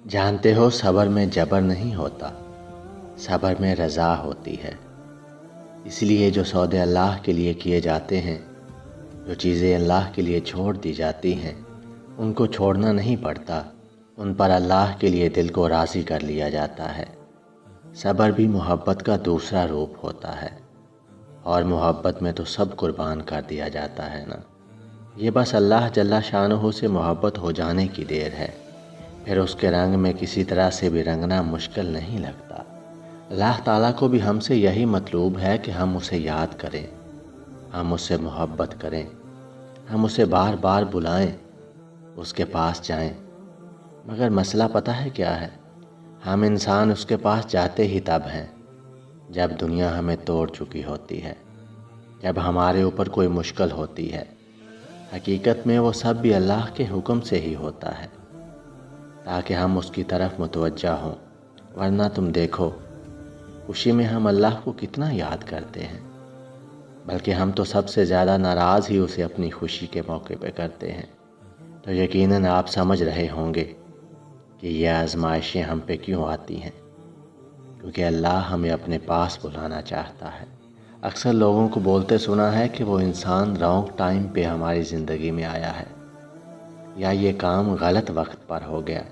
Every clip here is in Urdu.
جانتے ہو صبر میں جبر نہیں ہوتا، صبر میں رضا ہوتی ہے۔ اس لیے جو سودے اللہ کے لیے کیے جاتے ہیں، جو چیزیں اللہ کے لیے چھوڑ دی جاتی ہیں، ان کو چھوڑنا نہیں پڑتا، ان پر اللہ کے لیے دل کو راضی کر لیا جاتا ہے۔ صبر بھی محبت کا دوسرا روپ ہوتا ہے، اور محبت میں تو سب قربان کر دیا جاتا ہے نا۔ یہ بس اللہ جل شانہ سے محبت ہو جانے کی دیر ہے، پھر اس کے رنگ میں کسی طرح سے بھی رنگنا مشکل نہیں لگتا۔ اللہ تعالیٰ کو بھی ہم سے یہی مطلوب ہے کہ ہم اسے یاد کریں، ہم اس سے محبت کریں، ہم اسے بار بار بلائیں، اس کے پاس جائیں۔ مگر مسئلہ پتہ ہے کیا ہے؟ ہم انسان اس کے پاس جاتے ہی تب ہیں جب دنیا ہمیں توڑ چکی ہوتی ہے، جب ہمارے اوپر کوئی مشکل ہوتی ہے۔ حقیقت میں وہ سب بھی اللہ کے حکم سے ہی ہوتا ہے، تاکہ ہم اس کی طرف متوجہ ہوں۔ ورنہ تم دیکھو، خوشی میں ہم اللہ کو کتنا یاد کرتے ہیں، بلکہ ہم تو سب سے زیادہ ناراض ہی اسے اپنی خوشی کے موقع پہ کرتے ہیں۔ تو یقیناً آپ سمجھ رہے ہوں گے کہ یہ آزمائشیں ہم پہ کیوں آتی ہیں، کیونکہ اللہ ہمیں اپنے پاس بلانا چاہتا ہے۔ اکثر لوگوں کو بولتے سنا ہے کہ وہ انسان رانگ ٹائم پہ ہماری زندگی میں آیا ہے، یا یہ کام غلط وقت پر ہو گیا۔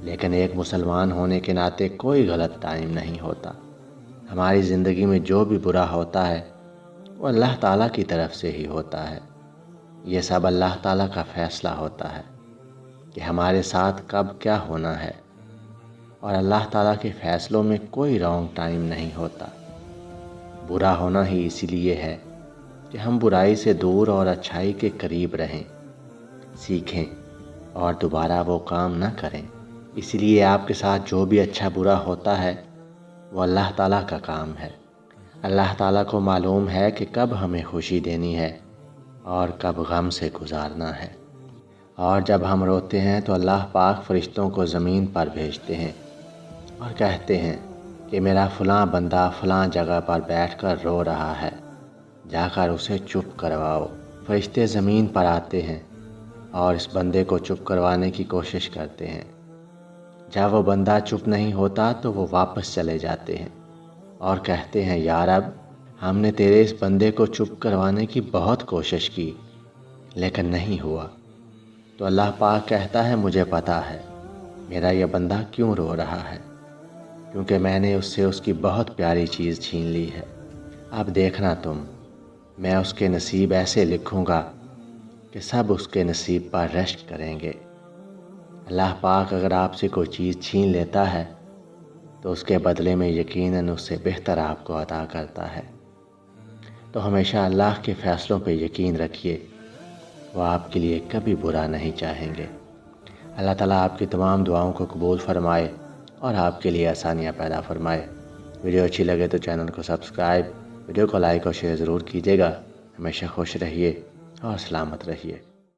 لیکن ایک مسلمان ہونے کے ناطے کوئی غلط ٹائم نہیں ہوتا۔ ہماری زندگی میں جو بھی برا ہوتا ہے وہ اللہ تعالیٰ کی طرف سے ہی ہوتا ہے۔ یہ سب اللہ تعالیٰ کا فیصلہ ہوتا ہے کہ ہمارے ساتھ کب کیا ہونا ہے، اور اللہ تعالیٰ کے فیصلوں میں کوئی رانگ ٹائم نہیں ہوتا۔ برا ہونا ہی اسی لیے ہے کہ ہم برائی سے دور اور اچھائی کے قریب رہیں، سیکھیں اور دوبارہ وہ کام نہ کریں۔ اسی لیے آپ کے ساتھ جو بھی اچھا برا ہوتا ہے وہ اللہ تعالیٰ کا کام ہے۔ اللہ تعالیٰ کو معلوم ہے کہ کب ہمیں خوشی دینی ہے اور کب غم سے گزارنا ہے۔ اور جب ہم روتے ہیں تو اللہ پاک فرشتوں کو زمین پر بھیجتے ہیں اور کہتے ہیں کہ میرا فلاں بندہ فلاں جگہ پر بیٹھ کر رو رہا ہے، جا کر اسے چپ کرواؤ۔ فرشتے زمین پر آتے ہیں اور اس بندے کو چپ کروانے کی کوشش کرتے ہیں۔ جب وہ بندہ چپ نہیں ہوتا تو وہ واپس چلے جاتے ہیں اور کہتے ہیں، یا رب، ہم نے تیرے اس بندے کو چپ کروانے کی بہت کوشش کی لیکن نہیں ہوا۔ تو اللہ پاک کہتا ہے، مجھے پتہ ہے میرا یہ بندہ کیوں رو رہا ہے، کیونکہ میں نے اس سے اس کی بہت پیاری چیز چھین لی ہے۔ اب دیکھنا تم، میں اس کے نصیب ایسے لکھوں گا کہ سب اس کے نصیب پر رشک کریں گے۔ اللہ پاک اگر آپ سے کوئی چیز چھین لیتا ہے تو اس کے بدلے میں یقیناً اس سے بہتر آپ کو عطا کرتا ہے۔ تو ہمیشہ اللہ کے فیصلوں پہ یقین رکھیے، وہ آپ کے لیے کبھی برا نہیں چاہیں گے۔ اللہ تعالیٰ آپ کی تمام دعاؤں کو قبول فرمائے اور آپ کے لیے آسانیاں پیدا فرمائے۔ ویڈیو اچھی لگے تو چینل کو سبسکرائب، ویڈیو کو لائک اور شیئر ضرور کیجیے گا۔ ہمیشہ خوش رہیے اور سلامت رہیے۔